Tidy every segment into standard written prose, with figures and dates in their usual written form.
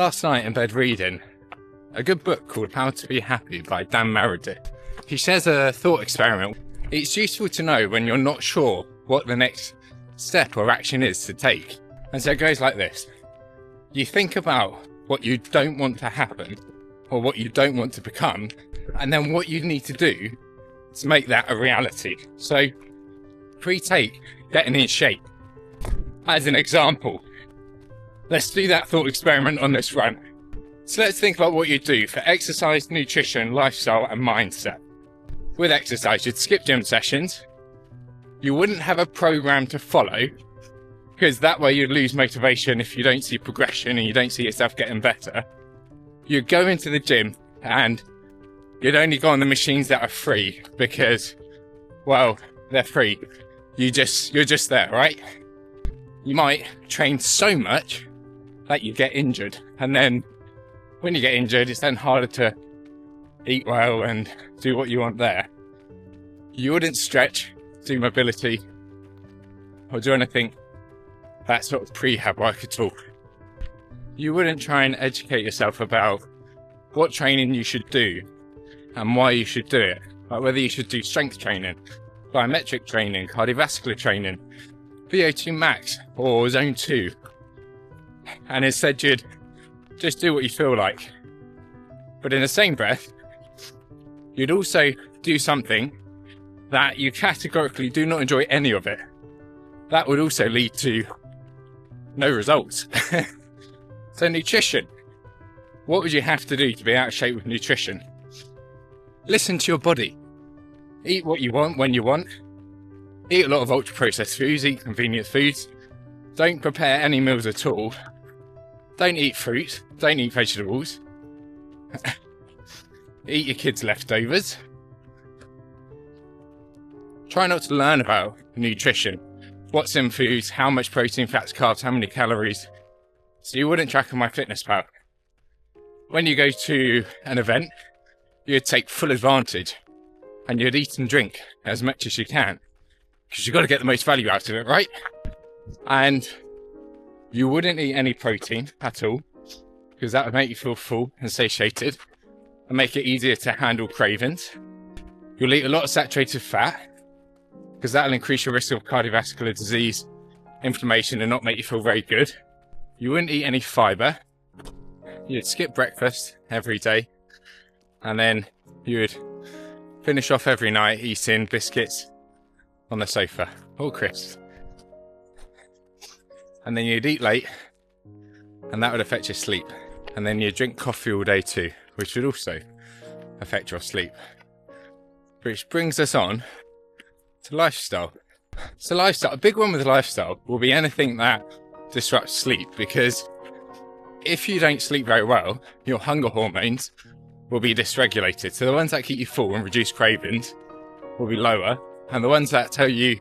Last night in bed reading a good book called How to Be Happy by Dan Meredith. He shares a thought experiment. It's useful to know when you're not sure what the next step or action is to take. And so it goes like this. You think about what you don't want to happen or what you don't want to become, and then what you need to do to make that a reality. So take getting in shape as an example. Let's do that thought experiment on this run. So let's think about what you do for exercise, nutrition, lifestyle and mindset. With exercise, you'd skip gym sessions. You wouldn't have a program to follow, because that way you'd lose motivation if you don't see progression and you don't see yourself getting better. You'd go into the gym and you'd only go on the machines that are free because, well, they're free. You're just there, right? You might train so much that you get injured. And then when you get injured, it's then harder to eat well and do what you want there. You wouldn't stretch, do mobility, or do anything that sort of prehab work at all. You wouldn't try and educate yourself about what training you should do and why you should do it. Like whether you should do strength training, biometric training, cardiovascular training, VO2 max or zone 2. And instead you'd just do what you feel like. But in the same breath, you'd also do something that you categorically do not enjoy any of it. That would also lead to no results. So nutrition. What would you have to do to be out of shape with nutrition? Listen to your body. Eat what you want when you want. Eat a lot of ultra processed foods, eat convenient foods. Don't prepare any meals at all. Don't eat fruit, don't eat vegetables. Eat your kids' leftovers. Try not to learn about nutrition. What's in foods, how much protein, fats, carbs, how many calories. So you wouldn't track on MyFitnessPal. When you go to an event, you'd take full advantage and you'd eat and drink as much as you can, because you've got to get the most value out of it, right? And you wouldn't eat any protein at all, because that would make you feel full and satiated and make it easier to handle cravings. You'll eat a lot of saturated fat, because that'll increase your risk of cardiovascular disease, inflammation, and not make you feel very good. You wouldn't eat any fiber. You'd skip breakfast every day, and then you would finish off every night eating biscuits on the sofa, or crisps. And then you'd eat late, and that would affect your sleep. And then you'd drink coffee all day too, which would also affect your sleep. Which brings us on to lifestyle. So lifestyle, a big one with lifestyle will be anything that disrupts sleep, because if you don't sleep very well, your hunger hormones will be dysregulated. So the ones that keep you full and reduce cravings will be lower, and the ones that tell you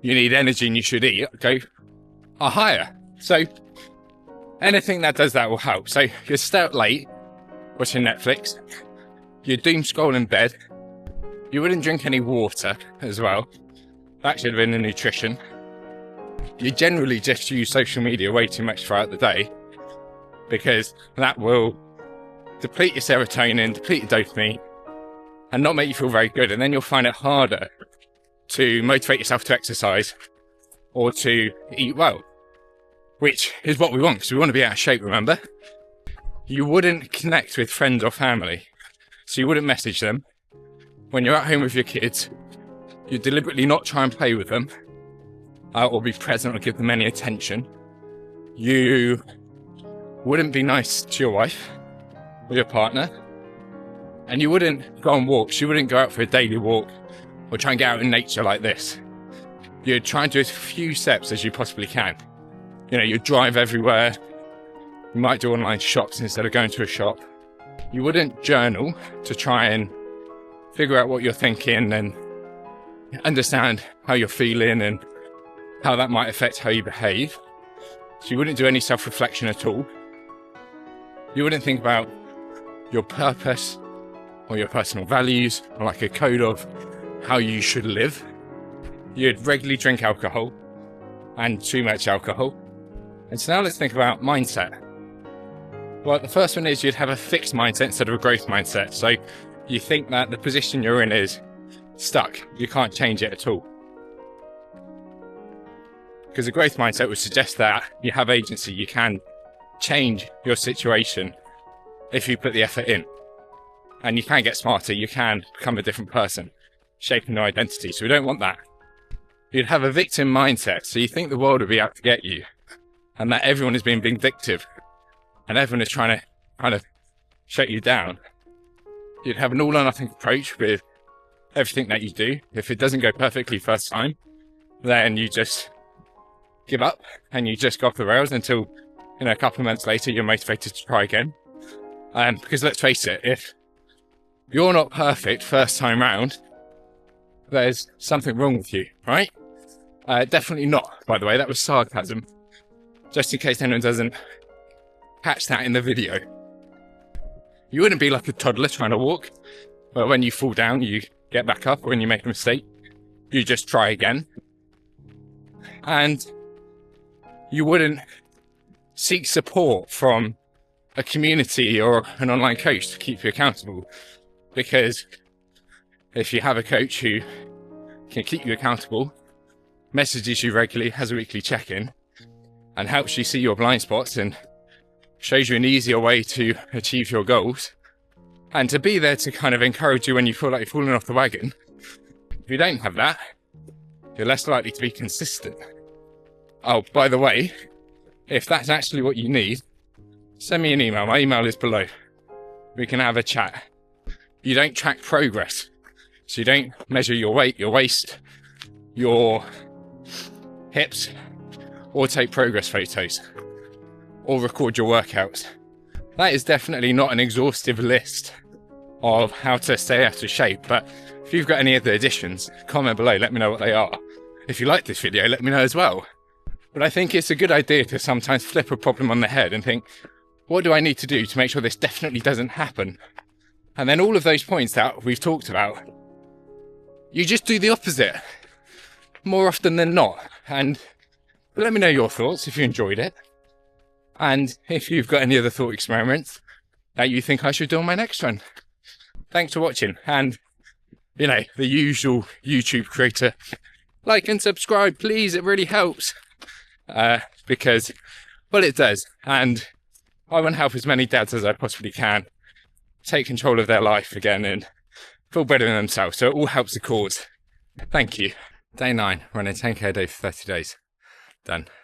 you need energy and you should eat are higher. So anything that does that will help. So you'd stay up late watching Netflix, you'd doom scroll in bed, you wouldn't drink any water as well. That should have been the nutrition. You generally just use social media way too much throughout the day, because that will deplete your serotonin, deplete your dopamine, and not make you feel very good. And then you'll find it harder to motivate yourself to exercise or to eat well, which is what we want, because we want to be out of shape, remember? You wouldn't connect with friends or family, so you wouldn't message them. When you're at home with your kids, you deliberately not try and play with them, or be present or give them any attention. You wouldn't be nice to your wife or your partner, and you wouldn't go on walks. You wouldn't go out for a daily walk or try and get out in nature like this. You'd try and do as few steps as you possibly can. You know, you'd drive everywhere. You might do online shops instead of going to a shop. You wouldn't journal to try and figure out what you're thinking and understand how you're feeling and how that might affect how you behave. So you wouldn't do any self-reflection at all. You wouldn't think about your purpose or your personal values or like a code of how you should live. You'd regularly drink alcohol and too much alcohol. And so now let's think about mindset. Well, the first one is you'd have a fixed mindset instead of a growth mindset. So you think that the position you're in is stuck. You can't change it at all. Because a growth mindset would suggest that you have agency, you can change your situation if you put the effort in. And you can get smarter, you can become a different person, shaping your identity. So we don't want that. You'd have a victim mindset, so you think the world will be out to get you, and that everyone is being vindictive, and everyone is trying to kind of shut you down. You'd have an all or nothing approach with everything that you do. If it doesn't go perfectly first time, then you just give up and you just go off the rails until, a couple of months later, you're motivated to try again. Because let's face it, if you're not perfect first time round, there's something wrong with you, right? Definitely not, by the way. That was sarcasm. Just in case anyone doesn't catch that in the video. You wouldn't be like a toddler trying to walk, but when you fall down, you get back up. Or when you make a mistake, you just try again. And you wouldn't seek support from a community or an online coach to keep you accountable. Because if you have a coach who can keep you accountable, messages you regularly, has a weekly check-in, and helps you see your blind spots and shows you an easier way to achieve your goals, and to be there to kind of encourage you when you feel like you're falling off the wagon. If you don't have that, you're less likely to be consistent. Oh, by the way, if that's actually what you need, send me an email. My email is below. We can have a chat. You don't track progress. So you don't measure your weight, your waist, your hips, or take progress photos, or record your workouts. That is definitely not an exhaustive list of how to stay out of shape, but if you've got any other additions, comment below, let me know what they are. If you like this video, let me know as well. But I think it's a good idea to sometimes flip a problem on the head and think, what do I need to do to make sure this definitely doesn't happen? And then all of those points that we've talked about, you just do the opposite more often than not. And let me know your thoughts if you enjoyed it. And if you've got any other thought experiments that you think I should do on my next one. Thanks for watching. And, the usual YouTube creator, like and subscribe, please. It really helps. Because, well, it does. And I want to help as many dads as I possibly can take control of their life again and feel better in themselves. So it all helps the cause. Thank you. Day 9, running 10k a day for 30 days. Done.